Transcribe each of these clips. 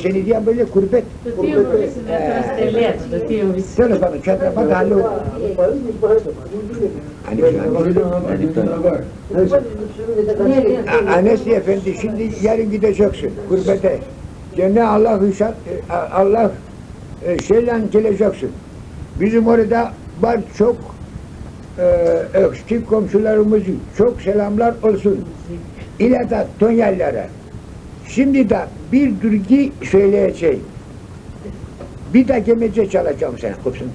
Seni diyen böyle kurbet. Söyle bana çadrama da halu. Anesi efendi şimdi yarın gideceksin kurbete. Cennet Allah şeyle geleceksin. Bizim orada var çok öksüz komşularımız çok selamlar olsun. İleride Tonyellere. Şimdi de bir türkü söyleyeceğim. Bir de gemece çalacağım sana. Kopsun.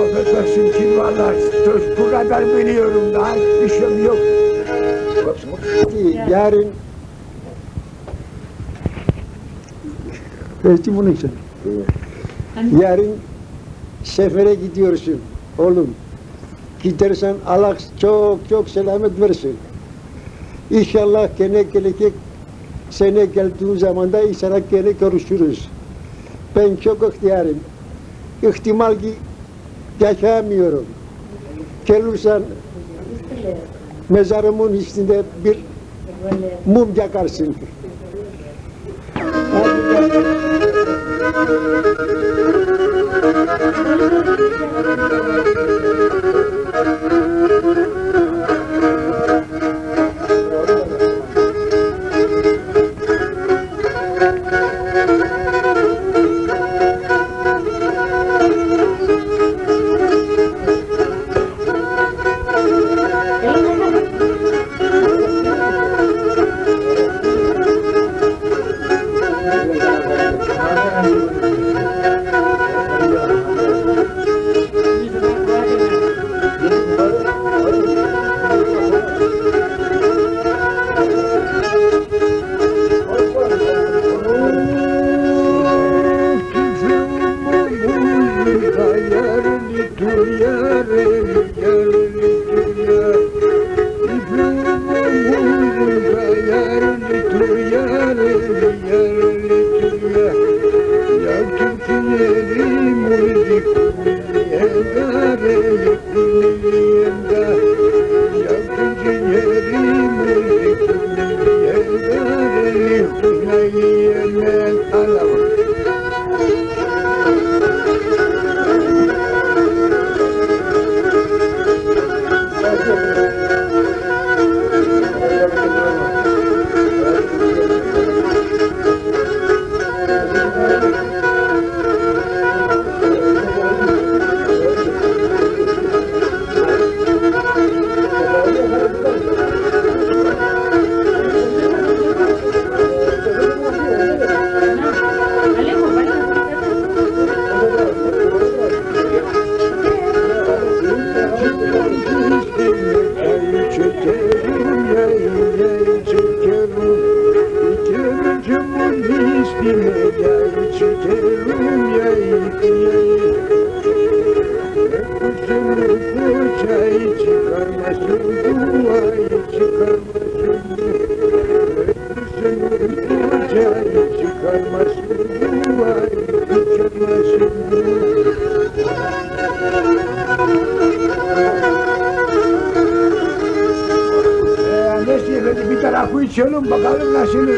Affedersin ki valla bu kadar biliyorum, daha bir şeyim yok. Yarın Belki bunun için. Yarın sefere gidiyorsun oğlum. Gidersen Allah çok çok selamet versin. İnşallah gene gelecek sene geldiğin zaman da inşallah gene görüşürüz. Ben çok ihtiyarım. İhtimal ki yaşayamıyorum. Gelirsen mezarımın üstünde bir mum yakarsın. Bir tarafı içelim bakalım nasıl.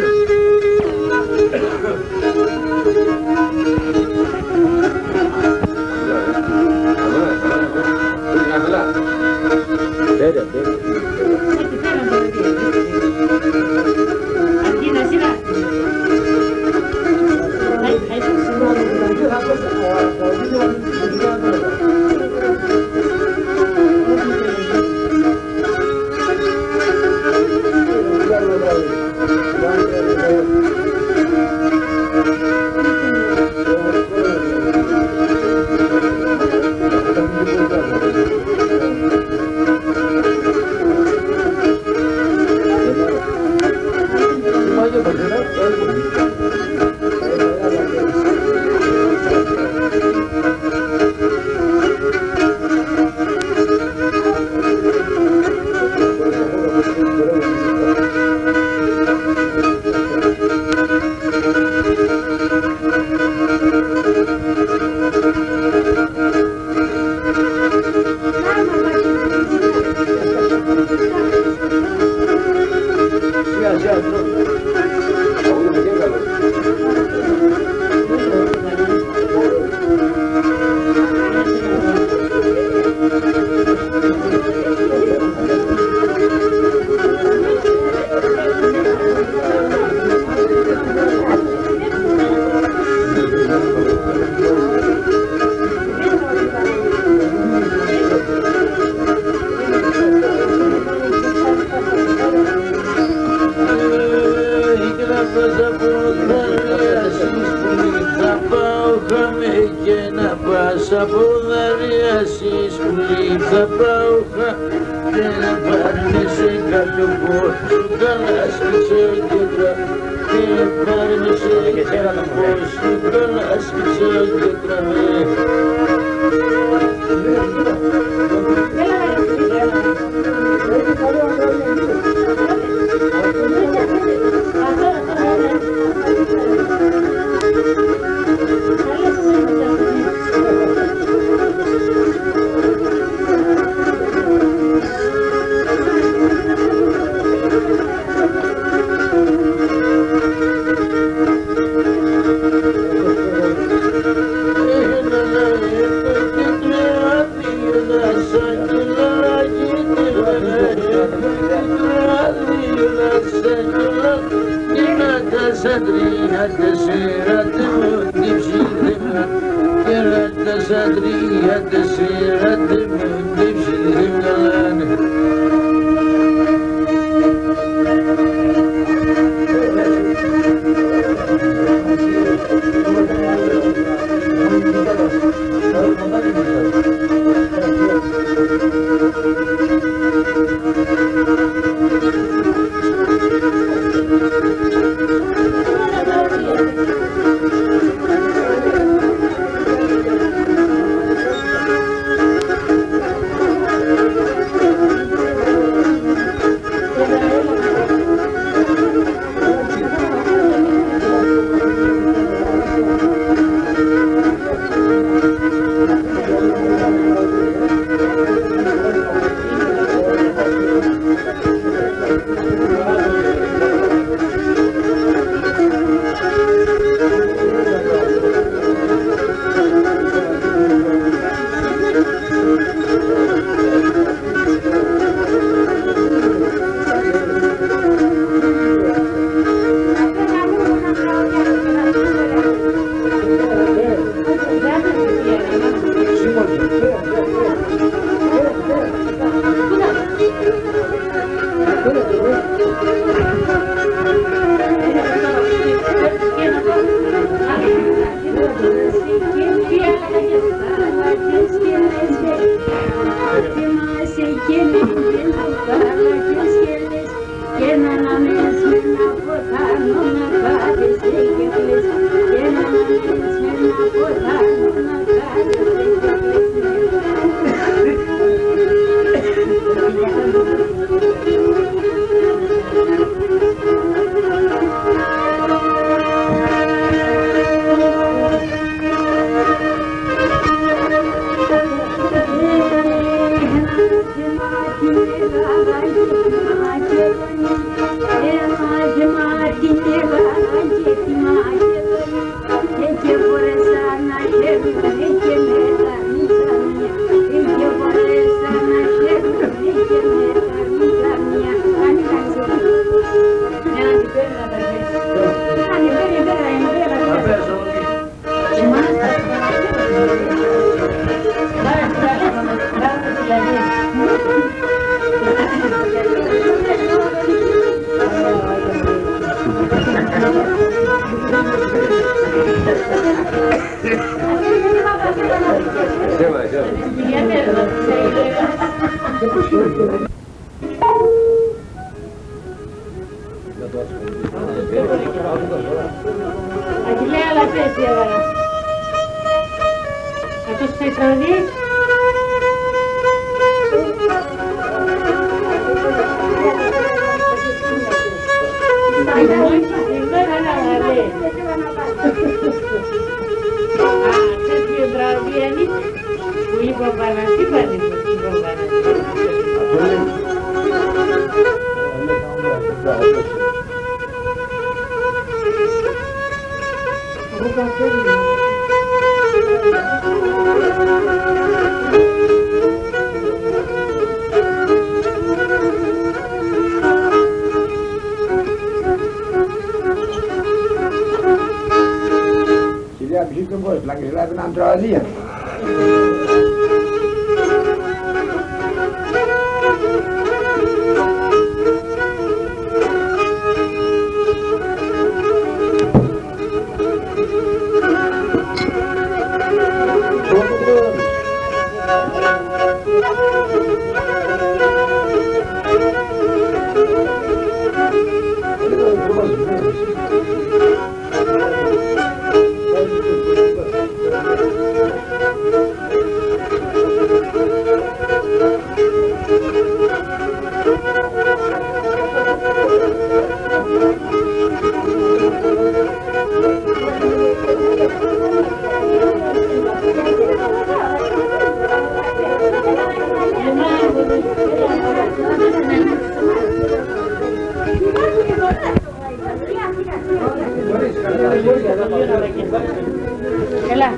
Έλα,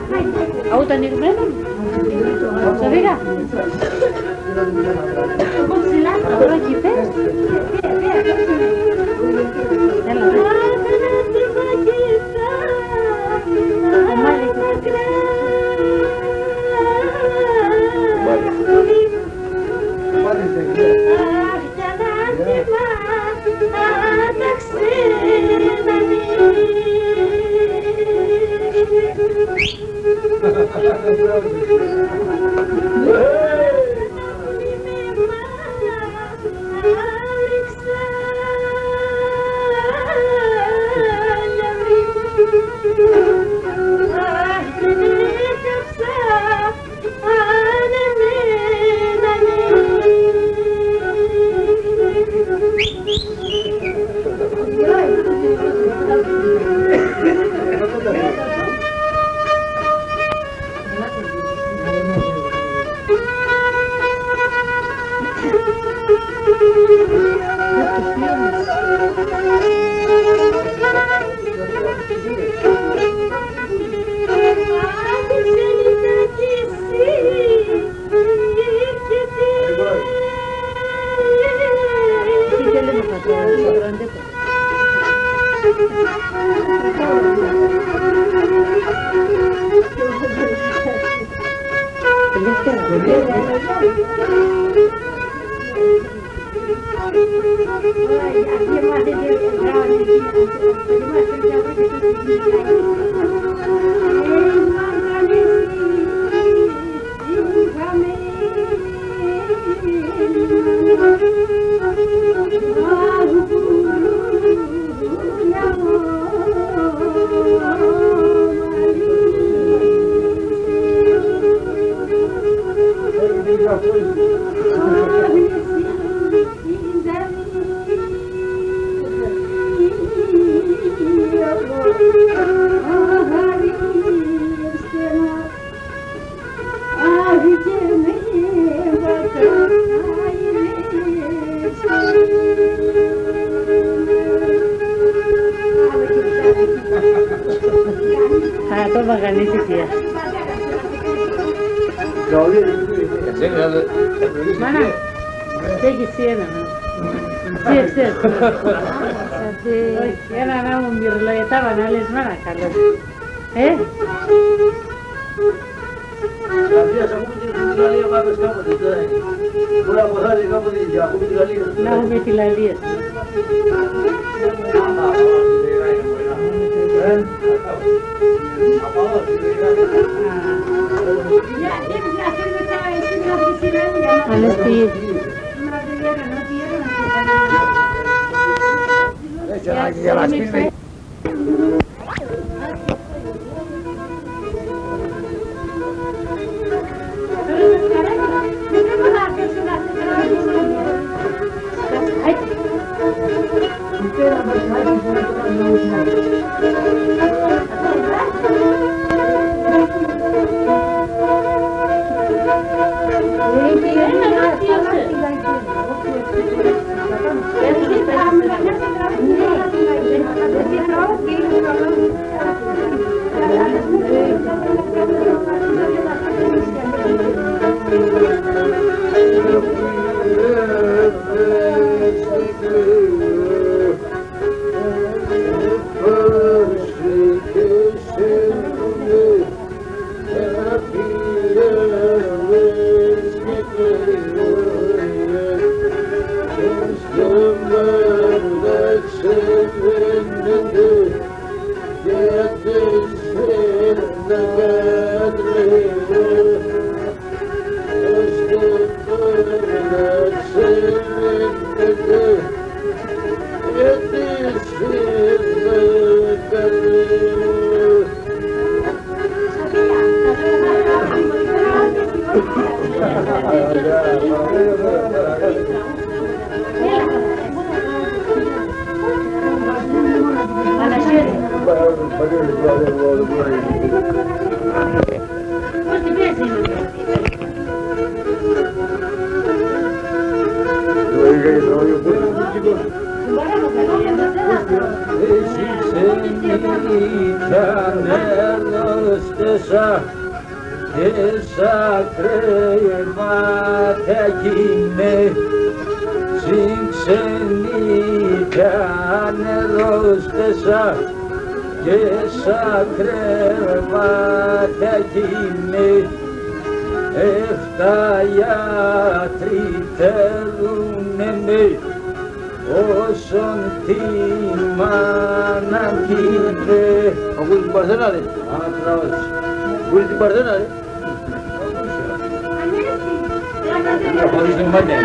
αγού το ανοιγμένο, στο ρίγα. Τώρα εκεί πες. Έλα. Το βαγανίσει θεία. Μάνα, έχει σιένα. Ένα να μου μυρλοετάβα να λες μάνα καλό. Να έχουμε τη λαλία. Ανέστη. Esa κρέματα γίνε συγξενήκαν ερωστέσα και σαν κρέματα γίνε εφτά γιατροί θέλουνε με όσον τη μάνα γίνε. Ακούει την Παρθένα ρε. Ακούει την Παρθένα ρε. Χωρίς την μάτια.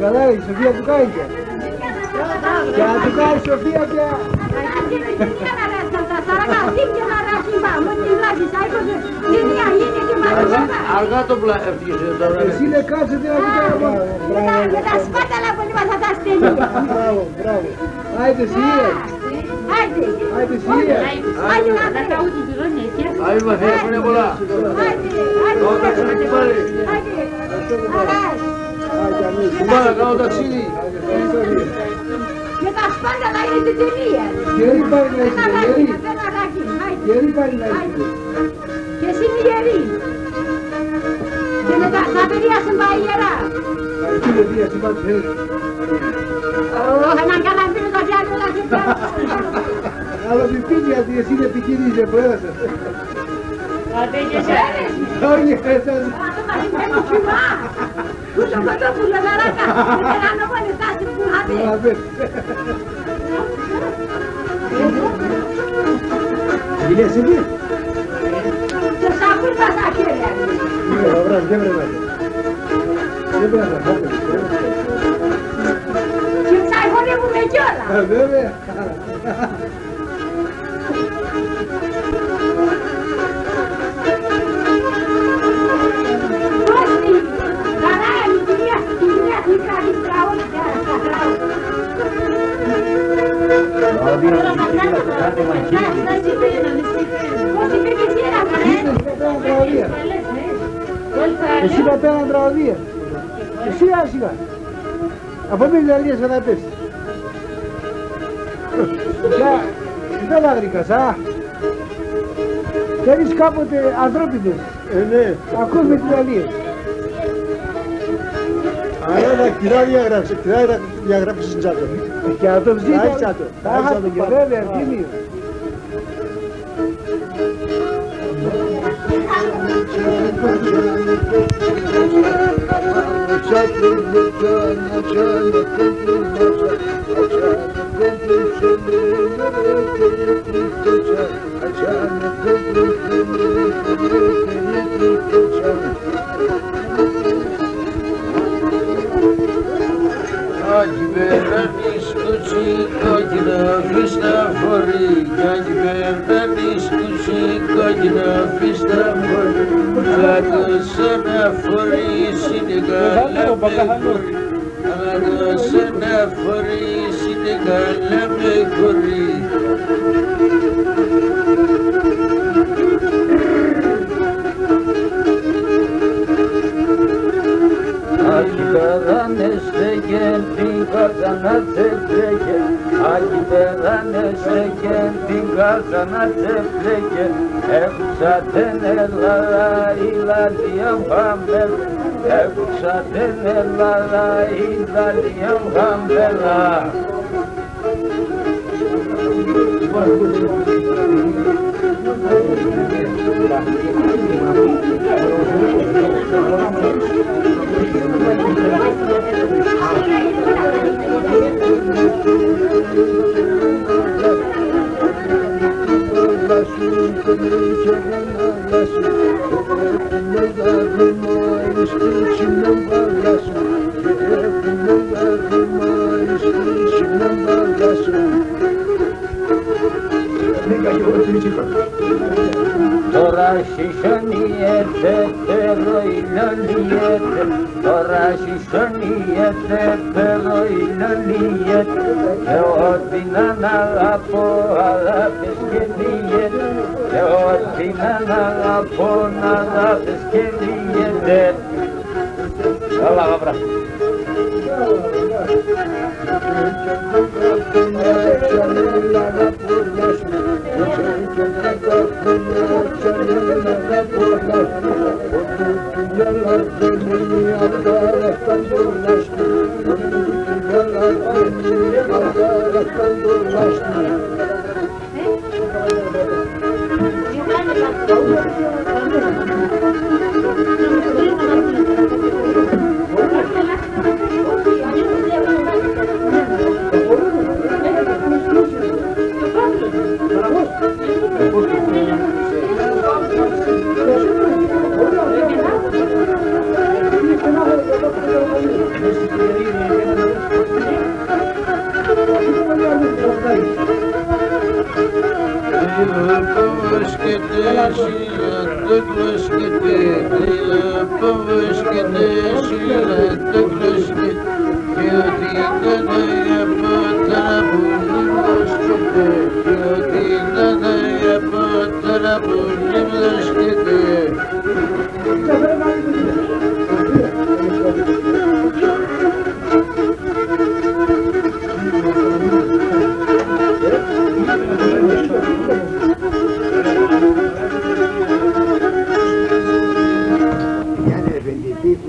Καλά ρε, η Σοφία του κάνει πια. Και να του κάνει η Σοφία πια. Αργά το έφυγες τώρα. Εσύ είναι κάτσε τι να του κάνω. Μπράβο, μπράβο. Άιντε σιγά. Άιντε σιγά. Άι μαθαία που είναι πολλά. Κάνω ταξίδι πάλι. Κουμπάρα, κάνω ταξίδι. Και τα σπάνταλα είναι την τελεία. Γερή πάλι να είσαι, γερή. Γερή πάλι να είσαι. Και εσύ είναι γερή. Και μετά τα παιδιά σου πάει ιερά. Εκεί είναι δία, εσύ πάτε θέλει. Έναν καλά πίνω τα πιάνω να σου πιάνω. Αλλά μην πίνει γιατί εσύ είναι επικίνδυνη και προέδρασε. Άντε και σέρες. Όχι, εσάς. Έχω φυμά. Ούτω κοντόπουλο λαράκα. Δεν κάνω πάνε τάση που είχατε. Είναι εσύ τι. Και σ' ακούν τα στα χέρια. Δεν πρέπει να τα Και ξαγωνεύουμε κιόλα. Βέβαια. Κώστη, καλά είναι η κυρία μικρά μικρά όλη και άλλα στα γράου. Κώστη με και εσύ ένα καλέ. Εσύ θα πέραν τραγωδία. Εσύ άσχημα. Από μη λαλίες θα τα πες. Δεν θα γρήκας, α. Θέλεις κάποτε ανθρώπινες. Ναι. Ακούς με τις λαλίες. Αλλά τα κυρά διαγράψεις τσάτο. Και να το взείς τσάτο. Θα είχατε και βέβαια, τίμιο. Αγιβερνής κόκκινα Χρισταφορή κι αγιβερνής κόκκινα Χρισταφορή Άγος αναφορής είναι καλά με χωρί Άγος αναφορής είναι καλά με χωρί Αγιβερνέστε και την καζανά τσεπλέκε Αγιβερνέστε και την καζανά τσεπλέκε Έξα την Ελλάδα η λαδία βάμπελ Έξα την Ελλάδα η λαδία βάμπελα Τώρα συσιονί έρθετε iloliyete, τώρα σισονιέται, παιδό ηλολiyete, εγώ την αναγαπώ, αγάπες και λύγεται, εγώ την αναγαπώ, αγάπες και λύγεται. Καλά, γαμπρά.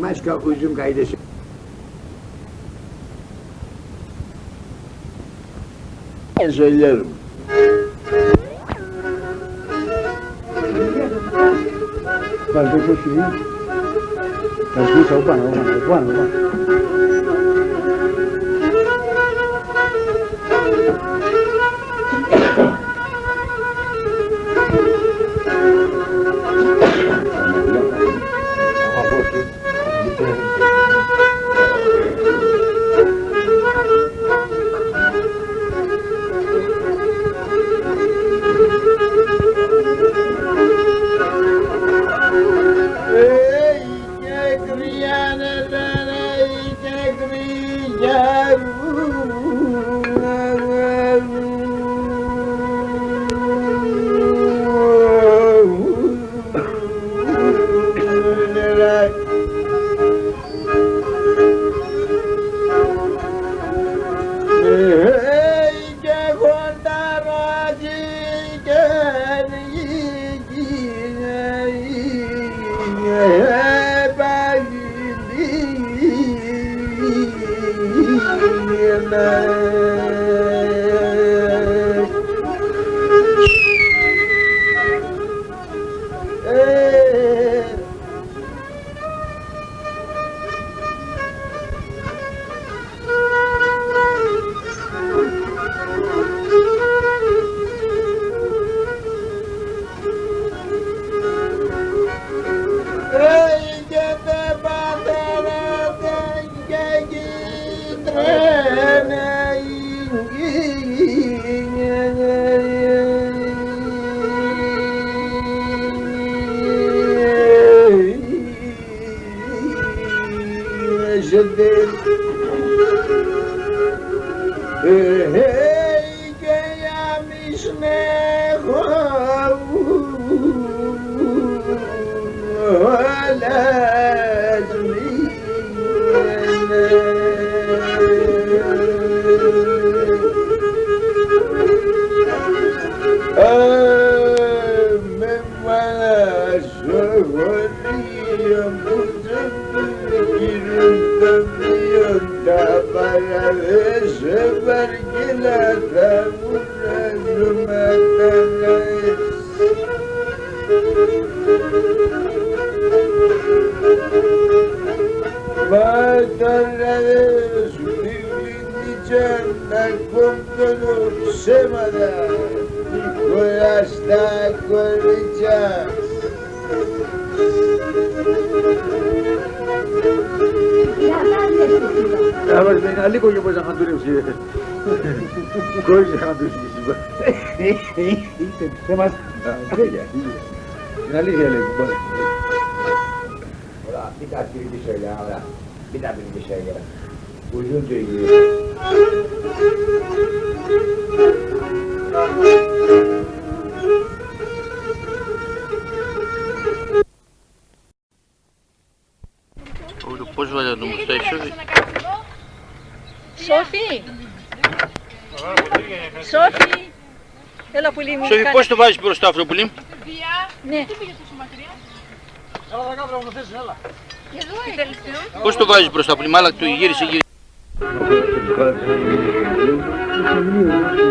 Başka uzun kaydesi. Ben söylerim. Vale, pues sí. Las cosas van. Λίγο και μπορείς να χαντουρεύσει. Κόλλησε να χαντουρεύσει. Σε μας. Είναι αλήθεια λέει. Bir daha türkü söyle Allah. Bir daha türkü söyle. Uzun türkü. Πώς βάλε το μουστάκι σου? Σόφι! Σόφι! Έλα πουλί μου. Σόφι, πώς το βάζεις μπροστά αυτό πουλί? Ναι. Πώς το βάζεις μπροστά πουλί? Μάλα του γύρισε γύρισε.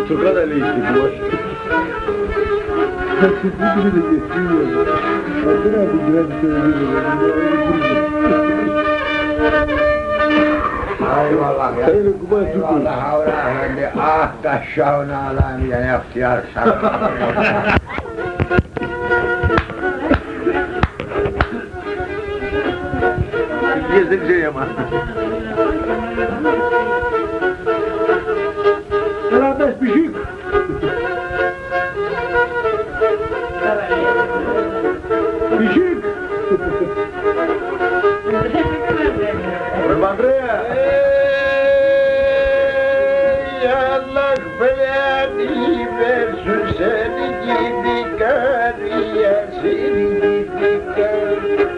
Τσοκάτα λέει στην κουβάση. Eyvallah ya. Eyvallah havra efendi. Ah taşşağına alayım ya ihtiyar sana. Gezdik şey ama. Kardeş büyük. Büyük. Andrea. Ey Allah belanı versin seni gidi karıya seni gidi karıya.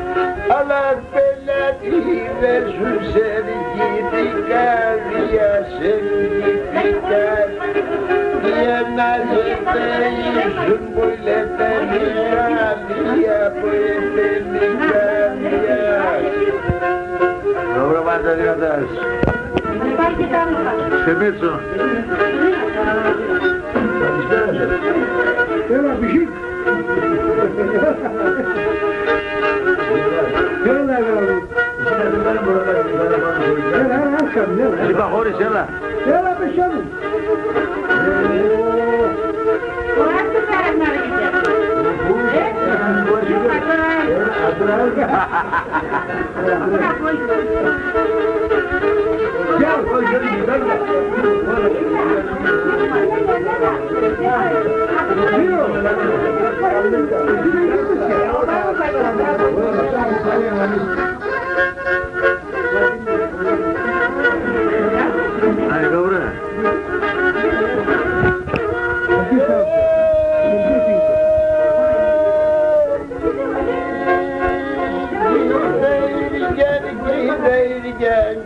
Allah belanı versin seni gidi karıya seni gidi karıya. Niye nazındayısın böyle beni karıya böyle beni karıya. Dobro manda gadaš. Šemeco. Evo büyük. Gel lan oğlum. Gel lan akşam gel. Šiba hori sela. Gel lan akşam. Hadi dobro.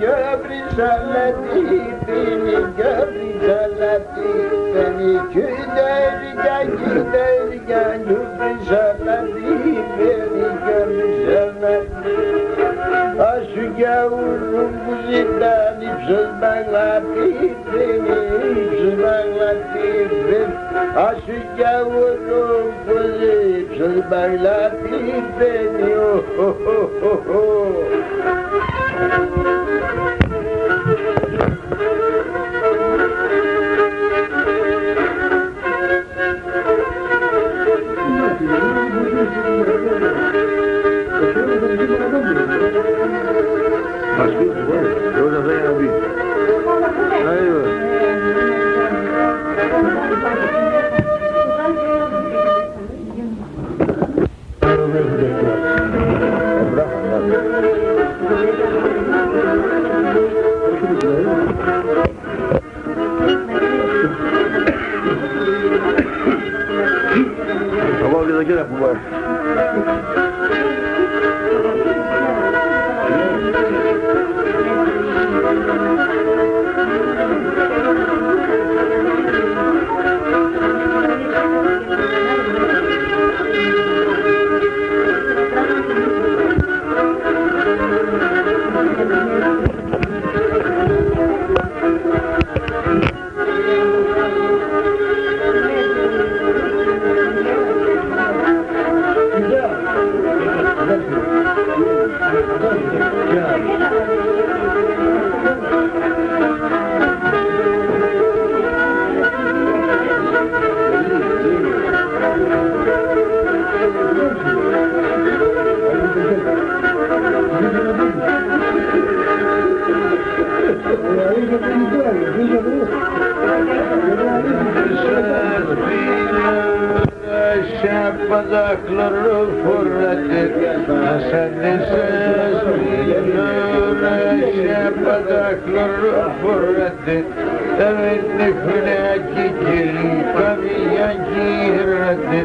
Göbri salati beni, göbri salati beni, güderken giderken göbri salati beni, göbri salati. Aşı gavurum bu zindan, ipsiz bağlati beni, ipsiz bağlati beni. Aşı gavurum bu ipsiz bağlati beni, oh oh oh oh oh. Başka yok var. Orada da abi. Ayva. Sabah bir dakika bu var. bacakları fırladı. Sen de ses bilmem bacakları fırladı. Evet ne hülaki giri kaviye girdi.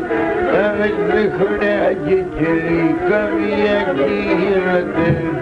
Evet ne hülaki giri kaviye girdi.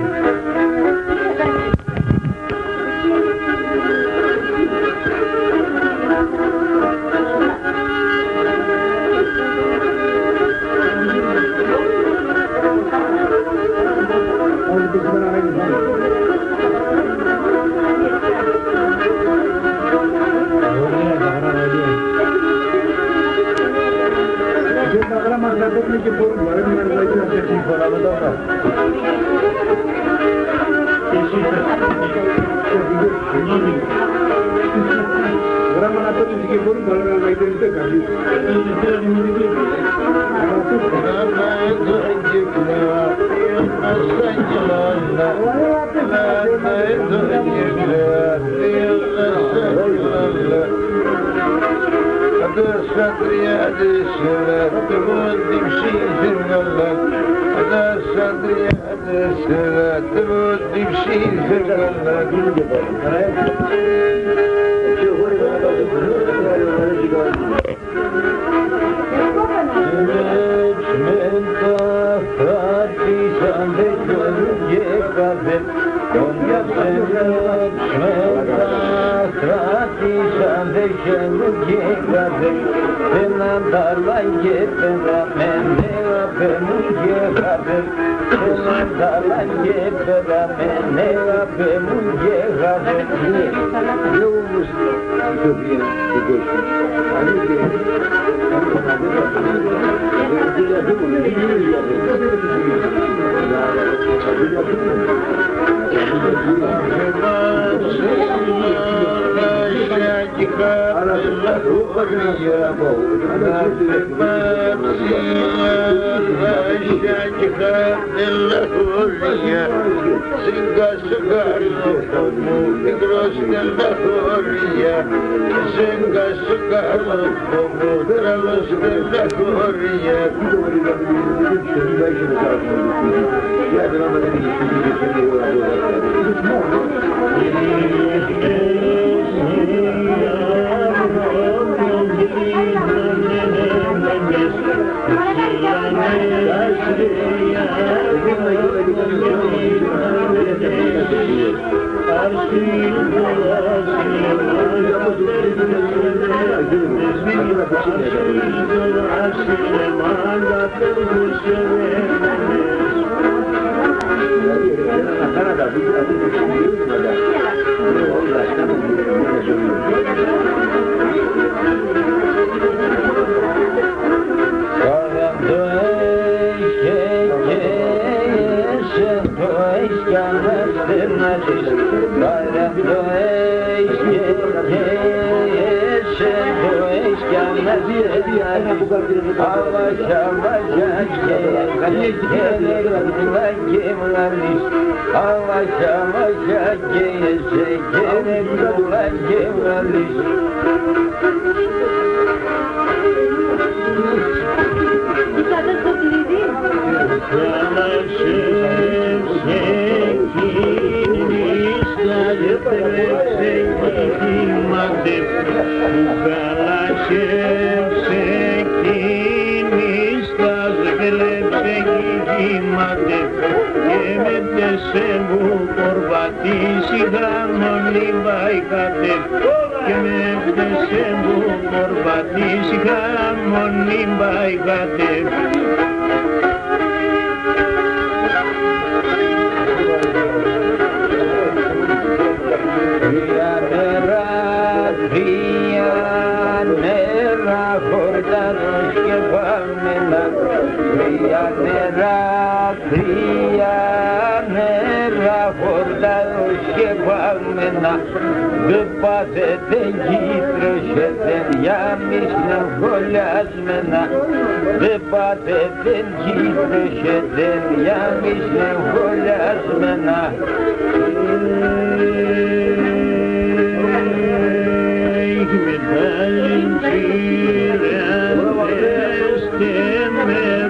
Med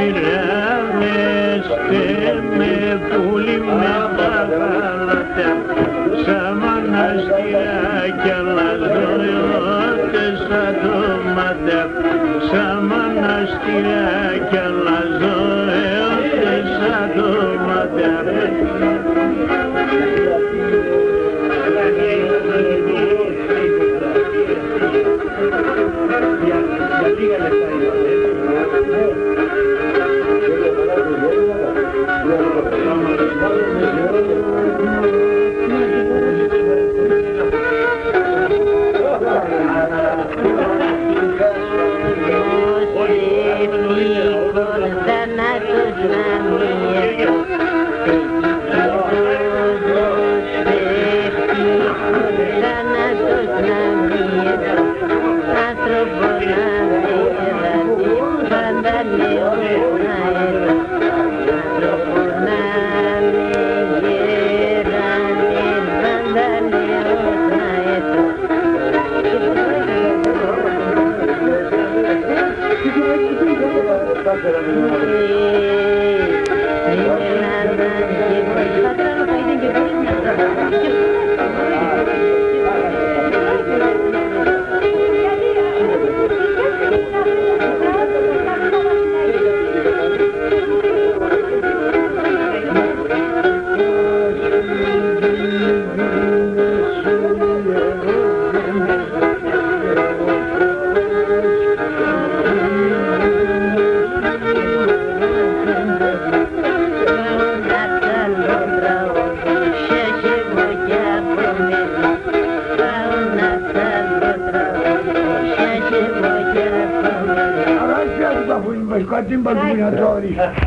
πειρεύεστε με πουλί με τα γάλατα σαν μοναστηράκια λαζόιωτες ατόματα σαν μοναστηράκια λαζόιωτες ατόματα.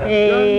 Hey,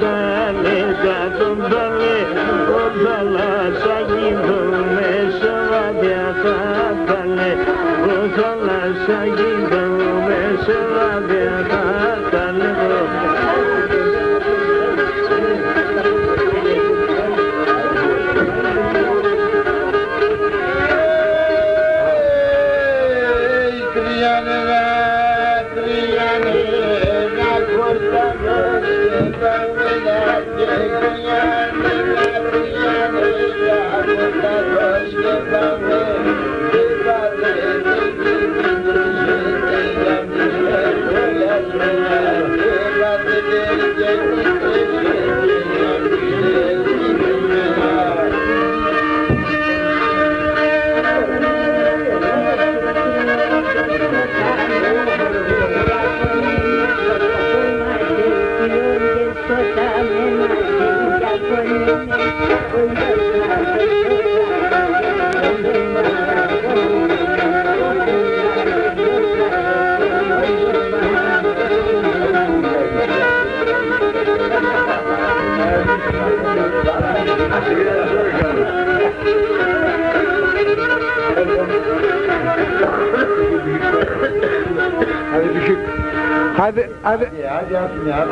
dale, gato, dale, ojalá seguidome se va a viajar, dale, ojalá seguidome se va a viajar, dale.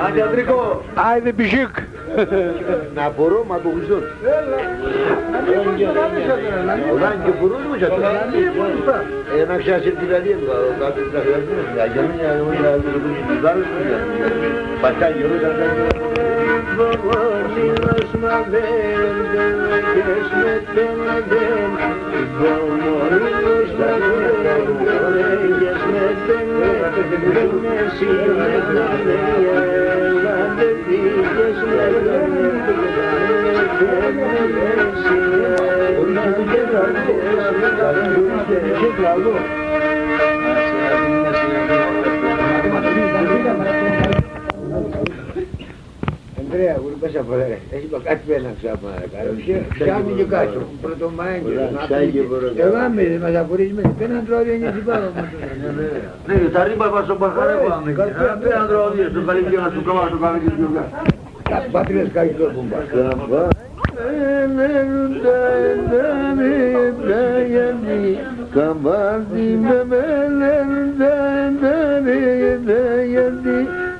Hadi Adriko. Haydi pişik. Na boru ma bu uzun. Ulan ki burun mu çatır? Enak şaşır dilerim. Kadınlar yazmıyor. Ya yemin ya o ya bu var mı ya? Başka yolu senden. Andrea, urba sa palare. Esi bakat benak sa palare. Siamo di caso, pronto mai. Devam mı? Mesela turizme. Ben Andra'ya si parla. Ne, tarih babası bakar ya. Ben Andra'ya su kalifiye su kava su kava gidiyor. Patrias kayıtlı bomba.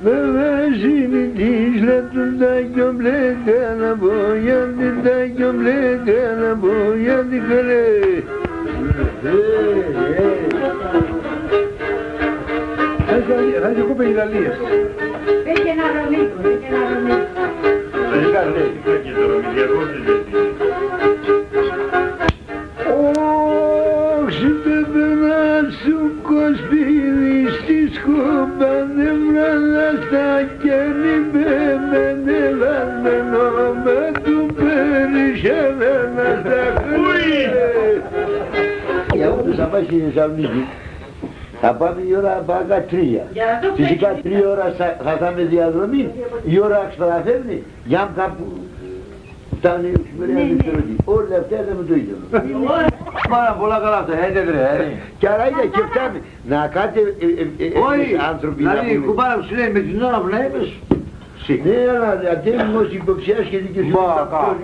Mevesini dişletinde gömleğine boyandı da gömleğine boyandı kale. Hadi kupa ilerliyor. Perché non lo dico, perché non lo Oh, şimdi bana su kospiristi skubanım rasta kendime beni vermen o medu perişanına Ya bu sabah şimdi savunayım. Apami ora baga tria. Fisica tria ora hatame diagrami. Ora extraferni. Jam kapu. Tani şuraya düşürdü. O lefterde mi duydun? Bana bola kalata hededir he. Karayla keftem. Nakate Oy, antropina. ali kubaram Süleymet'in ablaymış. Ne ya dem mosi bokşaş kedi ki.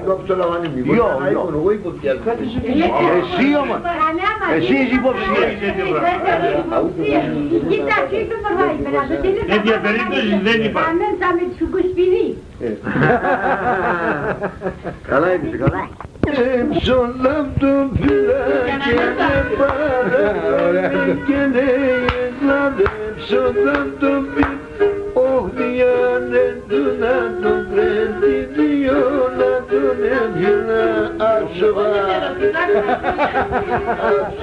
Kapsalavanı mı? Yok, yok. Onu koy bokşaş. Sì, ma... sì, si può Chissà che tu vorrai, Ne diye perintoj δεν υπάρχει. a me sa me su cuspiri. Kalaymış kalay. Solladım filakene para geleyim solladım bir oh diyanet dunadım kredi diyonadım evine aşıva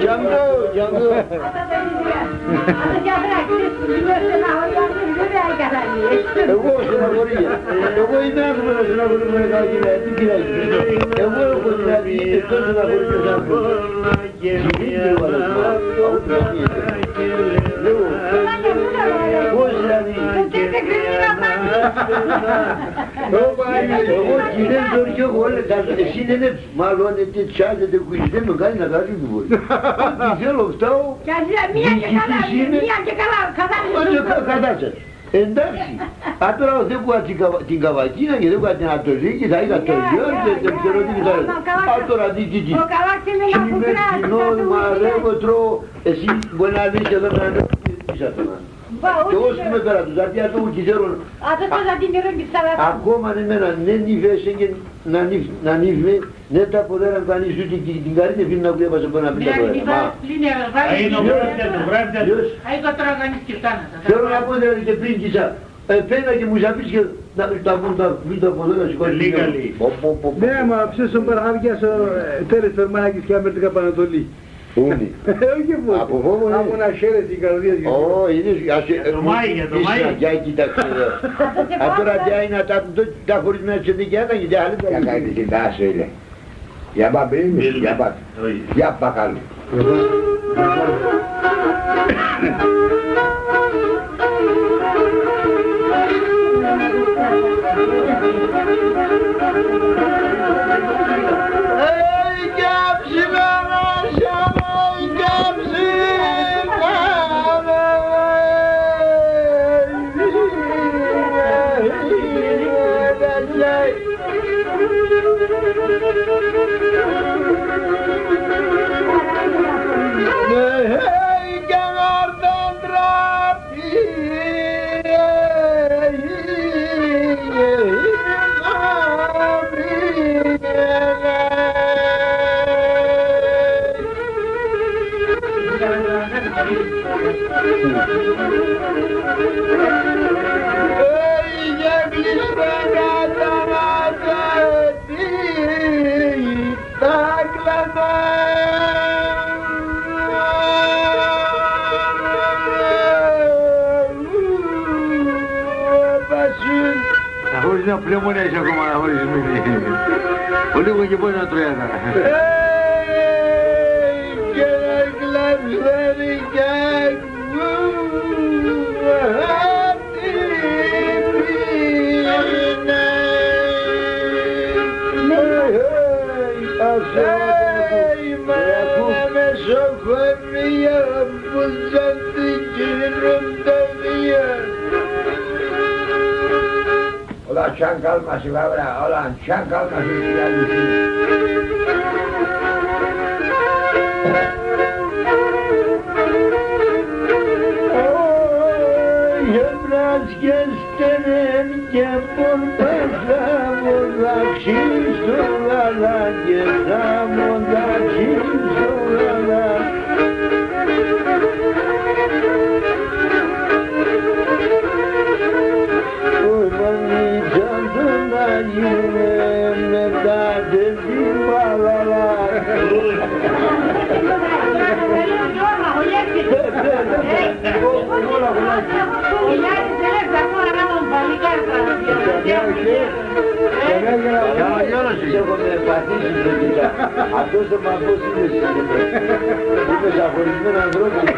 Cango. Eu vou na Coreia. Eu vou ir na Coreia aqui, eu vou na Εντάξει. Αν τώρα δεν κουά την καβακίνα και δεν κουά την ατοζίκη, θα είχα το γιο και δεν ξέρω τι θα έλεγα. Αν τώρα τι. Ο καλάς είναι για Είμαι πουκρά. κοινό, μαρεύω, τρώω. Εσύ μπορεί να δεις εδώ να τι θα το και όσοι με πέρα τους, γιατί αυτό που ξέρουν, Αυτό θα την ρέγγι σαλάτα. ακόμα εμένα δεν νυφέσαι και να νυφέ, δεν τα ποδέρα κανείς ούτε την καρή δεν φίλοι να βλέπασε από ένα πίτα ποδέρα. Θέλω να πω δηλαδή και πριν κοίτα, πένα και μου ζαπείς και τα πούν τα βίντεο ποδέρα σηκώνει. Ναι, μα ψες στον Παραχαβιάς ο Τέρες Φερμάκης και άμερτηκα Πανατολή. Πού είναι? Όχι πότε. Από φόβο είναι. Από να χαίρεσαι η καρδία σου. Ω, είναι για το Μάη. Για κοίταξε εδώ. Αν τώρα τι είναι τα χωρισμένα της δικαιάτα και τι άλλη Ya kali kita söyle. Yapabilir misin? Yap. Yap bakalım. Χωρίς να πλέον έχει ακόμα να χωρίς μήνυ. Ο λίγο και μπορεί να τρώει. Και να κλαψάρει κι Ulan çan kalması var ya, ulan çan kalması gelmişsin. Biraz gösterim ki buradasam uzak şişurlara Gezem uzak şişurlara Uymanı canına yüreğime derdim bağlalar Έχω με πατήσει παιδιά. Αυτός ο μαγκός είναι σήμερα. Είπες αφορισμένα ανθρώπους.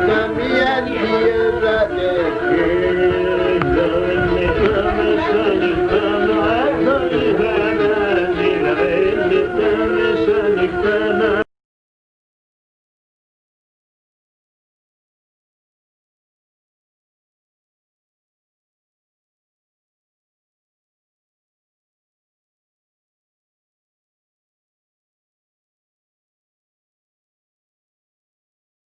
Una